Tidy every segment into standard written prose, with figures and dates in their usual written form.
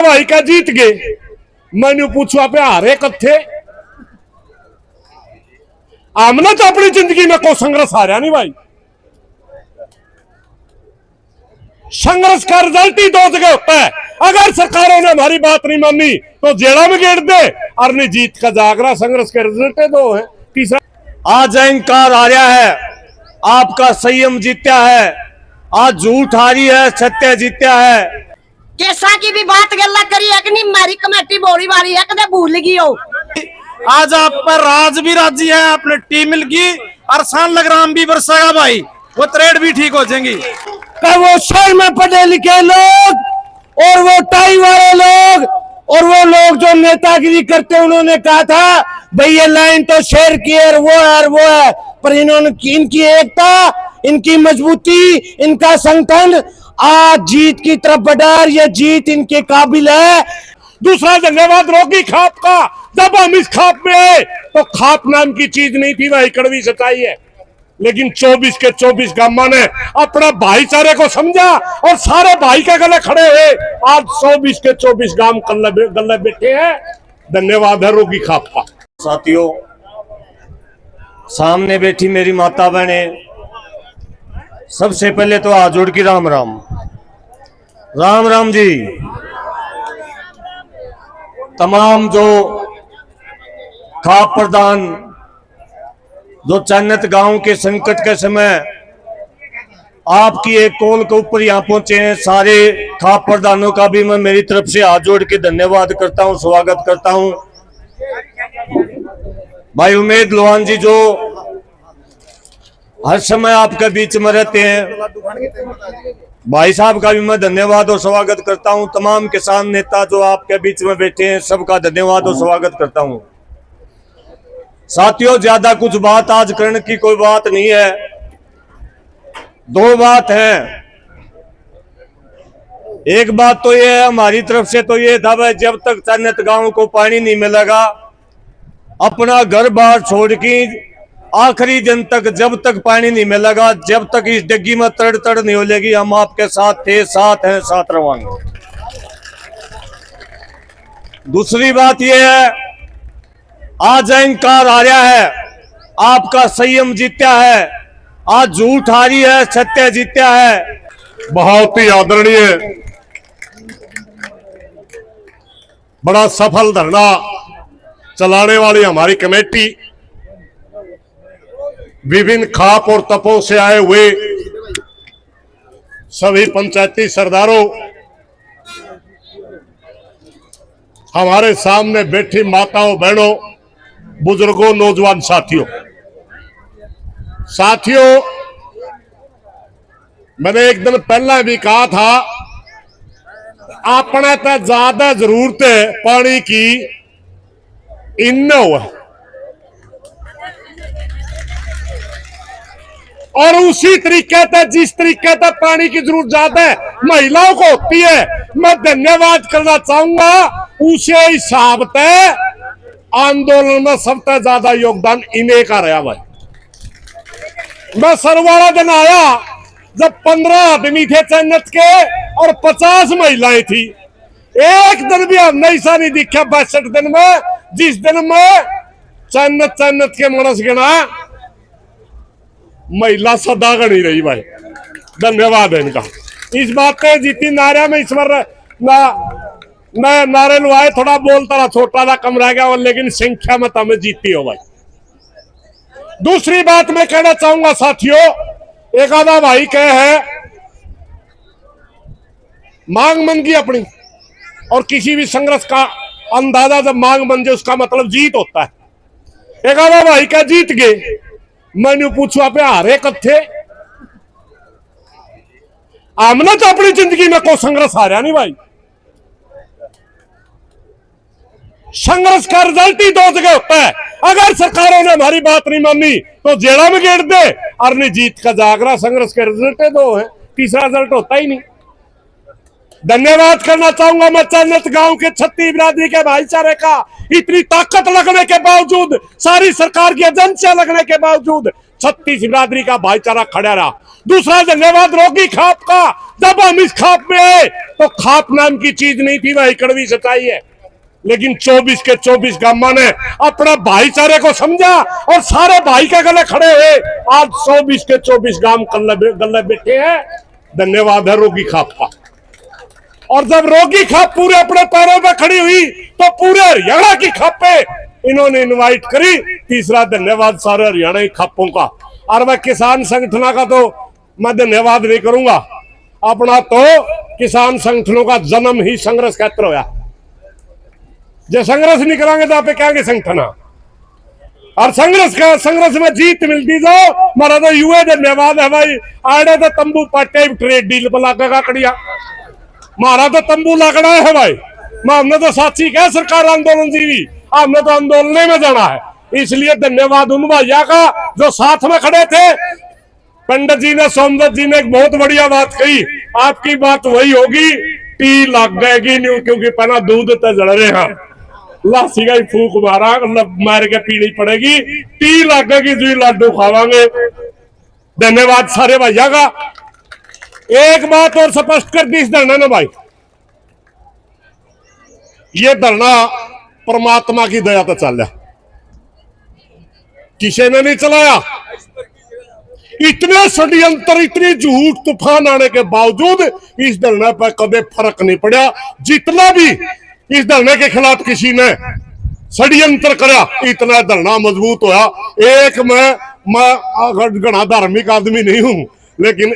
भाई का जीत गए। मैंने पूछा पे हारे कथे आमने तो अपनी जिंदगी में कोई संघर्ष हारा नहीं भाई। संघर्ष का रिजल्ट ही दो जगह होता है। अगर सरकारों ने हमारी बात नहीं मानी तो जेड़ा में गेड़ दे, और नहीं जीत का जागरा। संघर्ष के रिजल्ट दो है। तीसरा, आज अहंकार हारा है, आपका संयम जीत्या है। आज झूठ हारी है, सत्य जीत्या है। केसा की भी बात गल्ला करी है कि नहीं, मारी कमेटी बोली मारी है कदे भूल गई हो। आज आप पर राज भी राजी है, आपने टीम मिल गई और सान लगराम भी बरसेगा भाई, वो ट्रेड भी ठीक हो जाएंगी। वो शहर में पढ़े लिखे लोग और वो टाई वाले लोग और वो लोग जो नेतागिरी करते, उन्होंने कहा था भाई ये लाइन तो शेर की है, वो है और वो है, पर इन्होंने इनकी एकता, इनकी मजबूती, इनका संगठन आज जीत की तरफ बढ़ा। ये जीत इनके काबिल है। दूसरा धन्यवाद रोगी खाप का। जब हम इस खाप में आए तो खाप नाम की चीज नहीं थी, वही कड़वी सच्चाई है। लेकिन 24 के 24 गामा ने अपना भाईचारे को समझा और सारे भाई के गले खड़े हुए आज 24 के 24 गांव गले बैठे हैं। धन्यवाद है रोगी खाप का। साथियों, सामने बैठी मेरी माता बहने, सबसे पहले तो हाथ जोड़ के राम राम राम राम जी। तमाम जो खाप प्रधान जो चन्नत गांव के संकट के समय आपकी एक कॉल के ऊपर यहाँ पहुंचे हैं, सारे खाप प्रधानों का भी मैं मेरी तरफ से हाथ जोड़ के धन्यवाद करता हूं, स्वागत करता हूं। भाई उमेद लोहान जी जो हर समय आपके बीच में रहते हैं, भाई साहब का भी मैं धन्यवाद और स्वागत करता हूं। तमाम किसान नेता जो आपके बीच में बैठे हैं, सबका धन्यवाद और स्वागत करता हूं। साथियों, ज्यादा कुछ बात आज करने की कोई बात नहीं है। दो बात है। एक बात तो ये है, हमारी तरफ से तो ये था भाई, जब तक चन्नत गांव को पानी नहीं मिलेगा, अपना घर बार छोड़ के आखिरी दिन तक जब तक पानी नहीं मिलेगा, जब तक इस डिग्गी में तड़ तड़ नहीं होलेगी, हम आपके साथ थे, साथ हैं, साथ रहेंगे। दूसरी बात यह है, आज अहंकार हारा है, आपका संयम जीत्या है। आज झूठ हारी है, सत्य जीत्या है। बहुत ही आदरणीय, बड़ा सफल धरना चलाने वाली हमारी कमेटी, विभिन्न खाप और तपों से आए हुए सभी पंचायती सरदारों, हमारे सामने बैठी माताओं, बहनों, बुजुर्गों, नौजवान साथियों, मैंने एक दिन पहला भी कहा था, अपने तो ज्यादा जरूरत है पानी की इन हुआ, और उसी तरीके से जिस तरीके से पानी की जरूरत ज्यादा है महिलाओं को होती है, मैं धन्यवाद करना चाहूंगा। उसे हिसाब से आंदोलन में सबसे ज्यादा योगदान इन्हें का रहा भाई। मैं सरवाड़ा दिन आया जब 15 आदमी थे चन्नत के और 50 महिलाएं थी। एक दिन भी हमने ऐसा नहीं दिखा 62 दिन में, जिस दिन में चन्नत के मनस गिना महिला सदा गणी रही भाई। धन्यवाद है इनका। इस बात पे जीती नारे में ईश्वर मैं नारे लुआए, थोड़ा बोलता रहा, छोटा सा कम रह गया, लेकिन संख्या में तो हमें जीती हो भाई। दूसरी बात मैं कहना चाहूंगा साथियों, एक आधा भाई कहे है मांग मन की अपनी, और किसी भी संघर्ष का अंदाजा जब मांग बन जाए उसका मतलब जीत होता है। एक आधा भाई का जीत गए। मैंने पूछा पे हारे कथे आमने तो अपनी जिंदगी में कोई संघर्ष हारा नहीं भाई। संघर्ष का रिजल्ट ही दो जगह होता है। अगर सरकारों ने हमारी बात नहीं मानी तो जेड़ा में गेड़ दे, और नहीं जीत का जागरा। संघर्ष के रिजल्ट दो है, तीसरा रिजल्ट होता ही नहीं। धन्यवाद करना चाहूंगा मैं चन्नत गांव के छत्ती बिरादरी के भाईचारे का। इतनी ताकत लगने के बावजूद, सारी सरकार की एजेंसियां लगने के बावजूद 36 बिरादरी का भाईचारा खड़ा रहा। दूसरा धन्यवाद रोगी खाप का। जब हम इस खाप में आए तो खाप नाम की चीज नहीं थी, वह कड़वी सच्चाई है। लेकिन 24 के 24 गामा ने अपना भाईचारे को समझा और सारे भाई के गले खड़े हुए आज 24 के 24 गांव गले बैठे हैं। धन्यवाद है रोगी खाप का। और जब रोगी खाप पूरे अपने पैरों पे खड़ी हुई तो पूरे हरियाणा की खापे इन्होंने इनवाइट करी। तीसरा धन्यवाद सारे हरियाणा की खापों का। और वह किसान संगठनों का तो मैं धन्यवाद नहीं करूंगा, अपना तो किसान संगठनों का जन्म ही संघर्ष क्षेत्र होया। जो संघर्ष नहीं करांगे तो आप क्या संगठन, और संघर्ष में जीत मिलती जो मारा तो युवा धन्यवाद है भाई। आड़े तो तंबू पाटे ट्रेड डील लगा कड़िया, मारा तो तंबू लगना है भाई। हमने तो साथी क्या सरकार आंदोलन जीवी, हमने तो आंदोलन में जाना है। इसलिए धन्यवाद उन भैया का जो साथ में खड़े थे। पंडित जी ने, सोमदत्त जी ने एक बहुत बढ़िया बात कही, आपकी बात वही होगी, टी लग जाएगी नहीं क्योंकि पहला दूध तो जड़ रहे हैं, लासी का ही फूक मारा मार के पीनी पड़ेगी, टी लगेगी जी लाडू खावांगे। धन्यवाद सारे भैया का। एक बात और स्पष्ट कर दी इस धरना ने भाई, ये धरना परमात्मा की दया तो चल रहा, किसी ने नहीं चलाया। इतने षड्यंत्र, इतनी झूठ तूफान आने के बावजूद इस धरने पर कभी फर्क नहीं पड़ा। जितना भी इस धरने के खिलाफ किसी ने षड्यंत्र करा, इतना धरना मजबूत होया। एक मैं घना धार्मिक आदमी नहीं हूं, लेकिन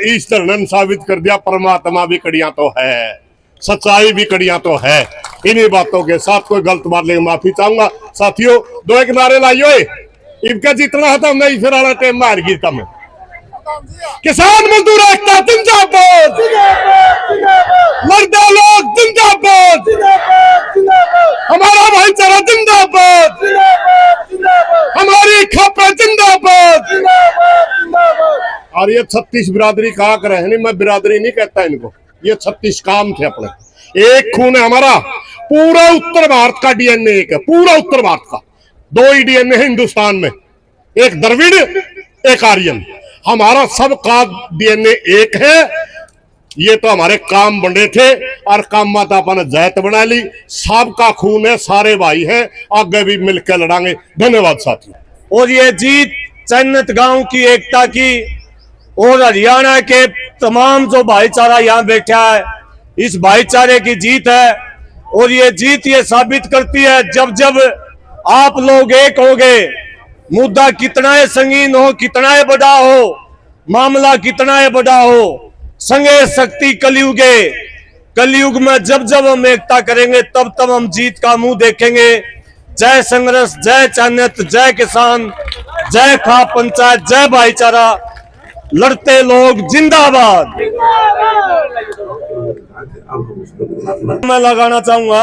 इस धरने ने साबित कर दिया परमात्मा भी कड़ियां तो है, सच्चाई भी कड़ियां तो है। इन्हीं बातों के साथ कोई गलत बात लेकर माफी चाहूंगा। साथियों, दो एक नारे लाइयो, इनका जितना है तो नहीं फिर आना टाइम मार गीता में। किसान मजदूर एकता जिंदाबाद, मर्दा लोग जिंदाबाद, हमारा भाईचारा जिंदाबाद, हमारी खापे जिंदाबाद। और ये 36 बिरादरी कहा करे है, नहीं मैं बिरादरी नहीं कहता इनको, ये 36 काम थे अपने। एक खून है हमारा, पूरा उत्तर भारत का डीएनए एक है, पूरा उत्तर भारत का। 2 ही डीएनए है हिंदुस्तान में, एक द्रविड़ एक आर्यन। हमारा सबका डीएनए एक है। ये तो हमारे काम बने थे और काम माता अपन जैत बना ली। सबका खून है, सारे भाई हैं, आगे भी मिलकर लड़ांगे। धन्यवाद साथियों। और ये जीत चन्नत गांव की एकता की और हरियाणा के तमाम जो भाईचारा यहाँ बैठा है, इस भाईचारे की जीत है। और ये जीत ये साबित करती है, जब जब आप लोग एक होंगे, मुद्दा कितना है संगीन हो, कितना है बड़ा हो, मामला कितना है बड़ा हो, संगे शक्ति कलयुगे। कलयुग में जब जब हम एकता करेंगे तब तब हम जीत का मुंह देखेंगे। जय संघर्ष, जय चान्यत, जय किसान, जय खाप पंचायत, जय भाईचारा, लड़ते लोग जिंदाबाद। मैं लगाना चाहूंगा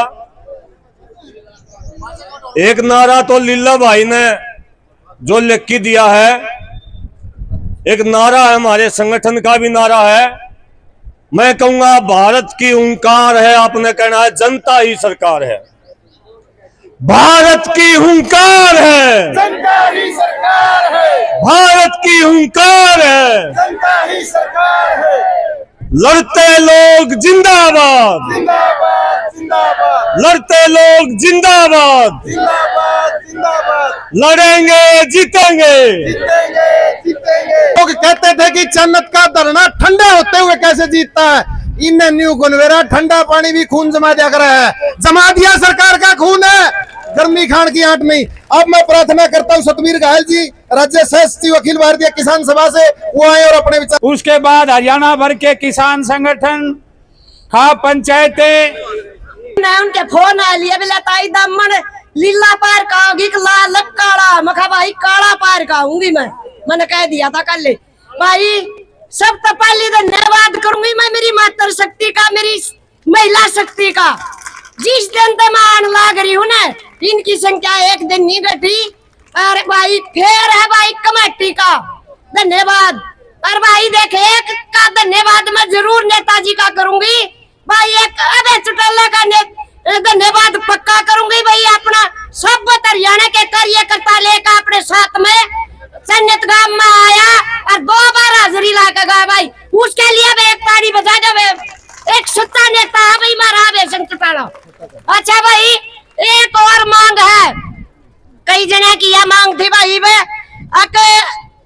एक नारा, तो लीला भाई ने जो लिख के दिया है, एक नारा है, हमारे संगठन का भी नारा है। मैं कहूंगा भारत की हुंकार है, आपने कहना है जनता ही सरकार है। भारत की हुंकार है, जनता ही सरकार है, भारत की हुंकार है, जनता ही सरकार है। लड़ते लोग जिंदाबाद, जिंदाबाद जिंदाबाद, लड़ते लोग जिंदाबाद, जिंदाबाद जिंदाबाद, लड़ेंगे जीतेंगे। जीतेंगे जीतेंगे। लोग कहते थे कि चन्नत का धरना ठंडा होते हुए कैसे जीतता है, इन्हें न्यू गुनवेरा ठंडा पानी भी खून जमा दिया कर रहा है। जमा दिया सरकार का खून है, गर्मी खान की आंट नहीं। अब मैं प्रार्थना करता हूं सतवीर घायल जी, राज्य सह सचिव अखिल भारतीय किसान सभा से, वो आए और अपने विचार। उसके बाद हरियाणा भर के किसान संगठन, खाप पंचायतें, उनके फोन आ लिए ताई दमन लीला पार का होगी, लाल काला मखा भाई काला पार का हूंगी मैंने कह दिया था कल भाई। सब तो पहले धन्यवाद करूंगी मैं मेरी मातृ शक्ति का, मेरी महिला शक्ति का। जिस दिन तक मैं आने लग रही हूँ ना, इनकी संख्या एक दिन नहीं घटी। अरे भाई फिर है भाई कमेटी का धन्यवाद। और भाई देखे एक का धन्यवाद मैं जरूर नेताजी का करूंगी भाई, एक अबे चुटल्ला का धन्यवाद पक्का करूंगी भाई। अपना सब हरियाणा के कार्यकर्ता लेकर अपने साथ में चन्नत अच्छा भाई, एक और मांग है, कई जने की यह मांग थी भाई वे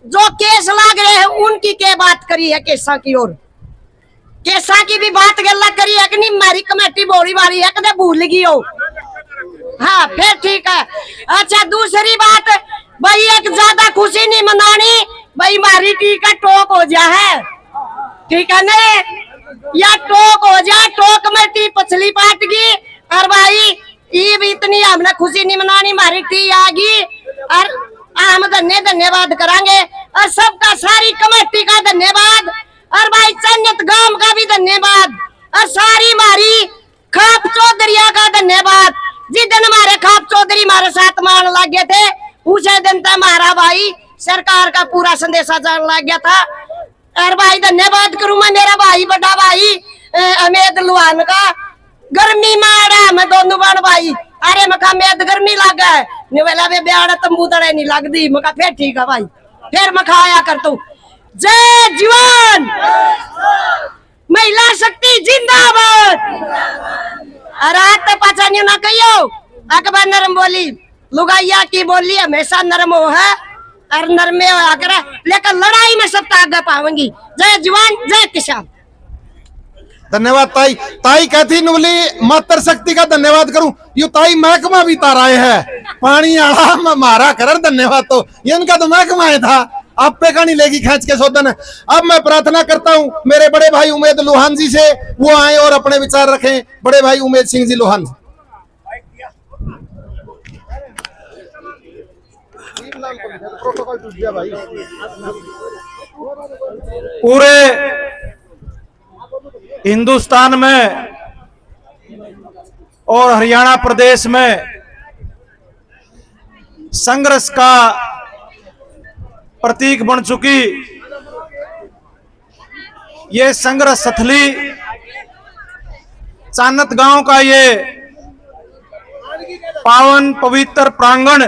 जो केस लाग रहे हैं उनकी क्या बात करी है, केसा की और केसा की भी बात गल्ला करी है कि नहीं? हमारी कमेटी बोली वाली है, कदे भूल गई हो? हाँ फिर ठीक है। अच्छा दूसरी बात भाई, एक ज्यादा खुशी नहीं मनानी भाई, हमारी टिकट टोक हो जा है, ठीक है नहीं? या टोक हो जा, टोक में टी पछली पाट गई और भाई ये भी इतनी हमने खुशी नहीं मनानी, हमारी टी आ गई और हम धन्यवाद करांगे और सबका सारी कमेटी का धन्यवाद और भाई चन्नत गांव का भी धन्यवाद और सारी हमारी खाप चौधरिया का धन्यवाद। जिस दिन हमारे खाप चौधरी हमारे साथ मान लगे थे उसे दिन तक हमारा भाई सरकार का पूरा संदेशा जान लग गया था। और भाई धन्यवाद करूं मैं मेरा भाई बड़ा भाई अमेद लुहान का, गर्मी मारा मैं दोनों बड़ भाई, अरे मखा मेद गर्मी लग है निवेला वे ब्याड़ा तंबू तड़े नहीं लगती, मखा फिर ठीक है भाई, फिर मखा आया कर तू। जय जवान, महिला शक्ति जिंदाबाद। रात तो पाचा नहीं ना कहियो, अकबर नरम बोली लुगाइया की बोली हमेशा नरम हो है और नरमे हो कर, लेकिन लड़ाई में सब आगे पावेंगी। जय जवान जय किसान। धन्यवाद ताई। ताई कहती नुबली मातर शक्ति का धन्यवाद करूं, यू ताई महकमा भी ताराए है पानी आला मारा कर धन्यवाद, तो ये इनका तो महकमा है था, आप पे का नहीं लेगी खींच के सोदन। अब मैं प्रार्थना करता हूं मेरे बड़े भाई उमेद लोहान जी से, वो आए और अपने विचार रखें। बड़े भाई उमेद सिंह जी लोहान। पूरे हिंदुस्तान में और हरियाणा प्रदेश में संघर्ष का प्रतीक बन चुकी ये संघर्ष स्थली चान्नत गांव का ये पावन पवित्र प्रांगण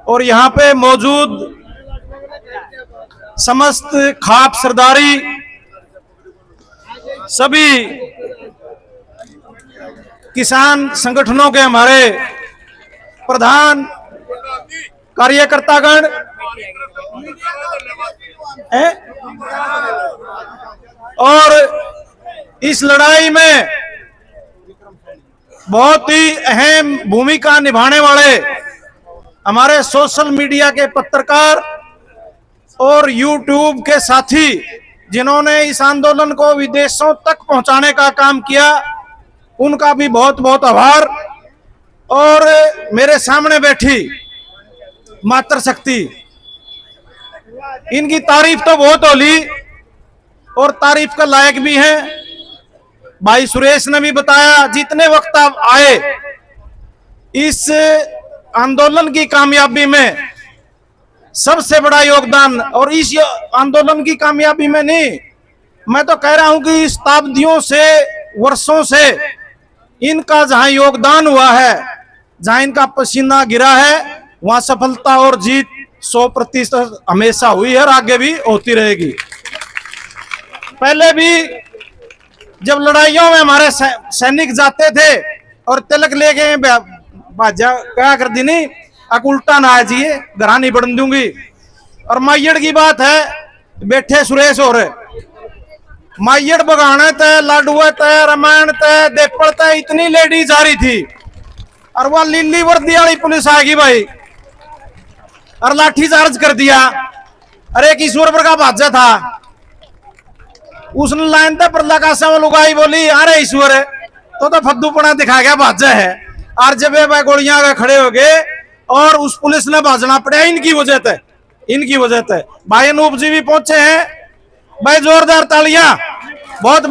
और यहाँ पे मौजूद समस्त खाप सरदारी सभी किसान संगठनों के हमारे प्रधान कार्यकर्तागण और इस लड़ाई में बहुत ही अहम भूमिका निभाने वाले हमारे सोशल मीडिया के पत्रकार और यूट्यूब के साथी जिन्होंने इस आंदोलन को विदेशों तक पहुंचाने का काम किया, उनका भी बहुत बहुत आभार। और मेरे सामने बैठी मातृ शक्ति, इनकी तारीफ तो बहुत होली और तारीफ का लायक भी है। भाई सुरेश ने भी बताया, जितने वक्त आप आए इस आंदोलन की कामयाबी में सबसे बड़ा योगदान, और इस आंदोलन की कामयाबी में नहीं, मैं तो कह रहा हूं कि शताब्दियों से वर्षों से इनका जहां योगदान हुआ है, जहां इनका पसीना गिरा है, वहां सफलता और जीत 100% हमेशा हुई है और आगे भी होती रहेगी। पहले भी जब लड़ाइयों में हमारे सैनिक जाते थे और तिलक लेके बाजा क्या कर दी नहीं, अक उल्टा ना आ जाइए घरा नहीं बढ़न दूंगी। और माइयड़ की बात है, बैठे सुरेश और माइयड़ बगाने तय लाडुआ तय रामायण तय देपड़ तय इतनी लेडीज आ रही थी और वह लीली वर्दी वाली पुलिस आ गई भाई और लाठी चार्ज कर दिया। अरे किशोर पर का भाजा था, उसने लाइन तक पर लगा लुगाई बोली अरे ईश्वर तो फद्दूपना दिखा गया भाजा है। और जब ये गोलियां आगे खड़े हो गए और उस पुलिस ने भाजना पड़ा इनकी वजह से, इनकी वजह से। भाई अनूप जी भी पहुंचे हैं, भाई जोरदार तालियां, बहुत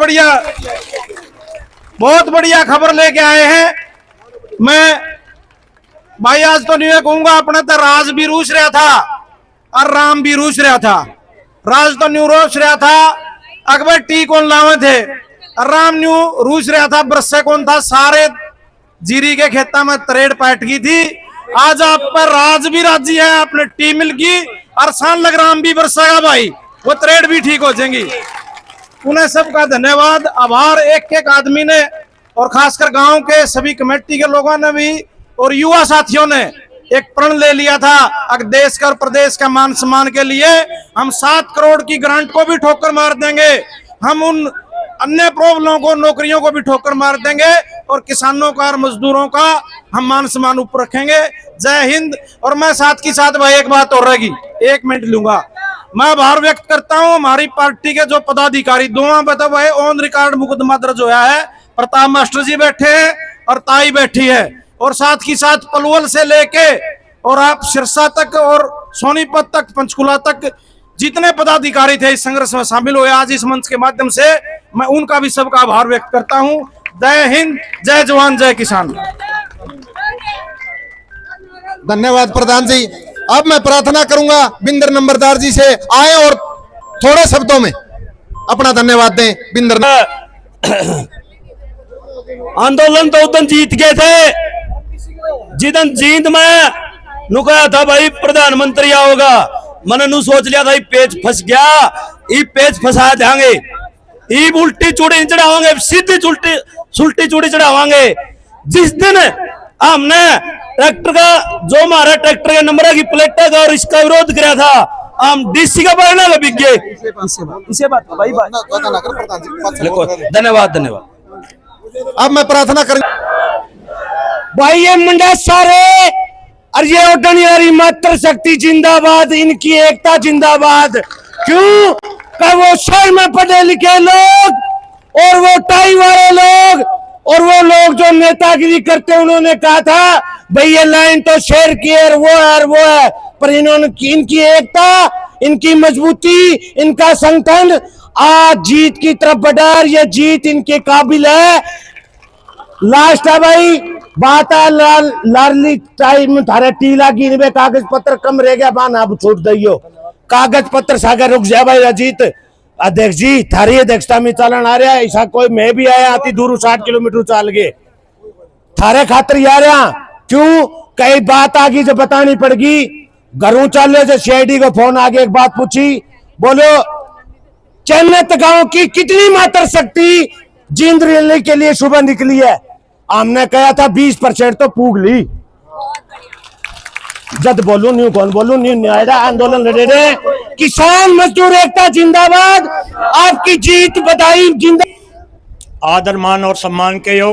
बढ़िया खबर लेके आए हैं। मैं भाई आज तो नहीं कहूंगा, अपने तो राज भी रूस रहा था और राम भी रूस रहा था। राज तो न्यू रोस रहा था, अकबर टी कौन लावे थे, राम न्यू रूस रहा था, बरसे कौन था, सारे जीरी के खेता में तरेड़ पैट गई थी। आज आप पर राज भी राजी है, आपने टी मिल गई और सान लग राम भी बरसेगा भाई, वो तरेड़ भी ठीक हो जाएंगी। उन्हें सबका धन्यवाद आभार। एक एक आदमी ने और खासकर गांव के सभी कमेटी के लोगों ने भी और युवा साथियों ने एक प्रण ले लिया था, अगर देश का और प्रदेश का मान सम्मान के लिए हम 7 करोड़ की ग्रांट को भी ठोकर मार देंगे, हम उन अन्य प्रॉब्लमों को, नौकरियों को भी ठोकर मार देंगे और किसानों का और मजदूरों का हम मान सम्मान ऊपर रखेंगे। जय हिंद। और मैं साथ की साथ भाई एक बात और रहेगी, 1 मिनट लूंगा। मैं आभार व्यक्त करता हूं हमारी पार्टी के जो पदाधिकारी, दोनों बता हुए ऑन रिकॉर्ड मुकदमा दर्ज होया है, प्रताप मास्टर जी बैठे हैं और ताई बैठी है, और साथ ही साथ पलवल से लेके और आप सिरसा तक और सोनीपत तक, पंचकुला तक जितने पदाधिकारी थे इस संघर्ष में शामिल हुए, आज इस मंच के माध्यम से मैं उनका भी सबका आभार व्यक्त करता हूं। जय हिंद, जय जवान, जय किसान। धन्यवाद प्रधान जी। अब मैं प्रार्थना करूंगा बिंदर नंबरदार जी से आए और थोड़े शब्दों में अपना धन्यवाद दें। बिंदर आंदोलन तो उदन जीत गए थे, जिदन जीत में नुकाया था भाई प्रधानमंत्री आओगा, मैंने नु सोच लिया था पेज फंस गया, ये पेज फंसा देंगे, ये उल्टी चूड़ी चढ़ावांगे, सीधी सुल्टी चूड़ी चढ़ावांगे। जिस दिन हमने ट्रैक्टर का, जो हमारा ट्रैक्टर का नंबर की प्लेट का और इसका विरोध किया था, हम डीसी का बढ़ना का बिक गए। इसे बात भाई धन्यवाद। अब मैं प्रार्थना कर भाई ये मुंडा सारे और ये उठन यारी मातृ शक्ति जिंदाबाद, इनकी एकता जिंदाबाद। क्यों कि वो शहर में पढ़े लिखे लोग और वो टाई वाले लोग और वो लोग जो नेतागिरी करते, उन्होंने कहा था भाई ये लाइन तो शेर की है, वो है, पर इन्होंने इनकी एकता, इनकी मजबूती, इनका संगठन आज जीत की तरफ बढ़ा, ये जीत इनके काबिल है। लास्ट है भाई बात है लाडली टाइम थारे टीला गिनवे, कागज पत्र कम रह गया, बान अब छोड़ दियो कागज पत्र सागर रुक जाए भाई। अजीत अध्यक्ष जी थारी अध्यक्षता में चलन आ रहा है, ऐसा कोई मैं भी आया आती दूर 60 किलोमीटर चाल गए थारे खातर आ रहा। क्यों कई बात आ गई जो बतानी पड़गी, घरों चल रहे सीआईडी को फोन आ गया, एक बात पूछी, बोलो चन्नत गांव की कितनी मात्र शक्ति जींद रैली के लिए सुबह निकली है? हमने कहा था 20% तो पूग ली। जद बोलू न्यू कौन बोलू न्यू न्यायदा आंदोलन लड़े रहे, किसान मजदूर एकता जिंदाबाद, आपकी जीत बधाई जिंदा। आदर मान और सम्मान के योग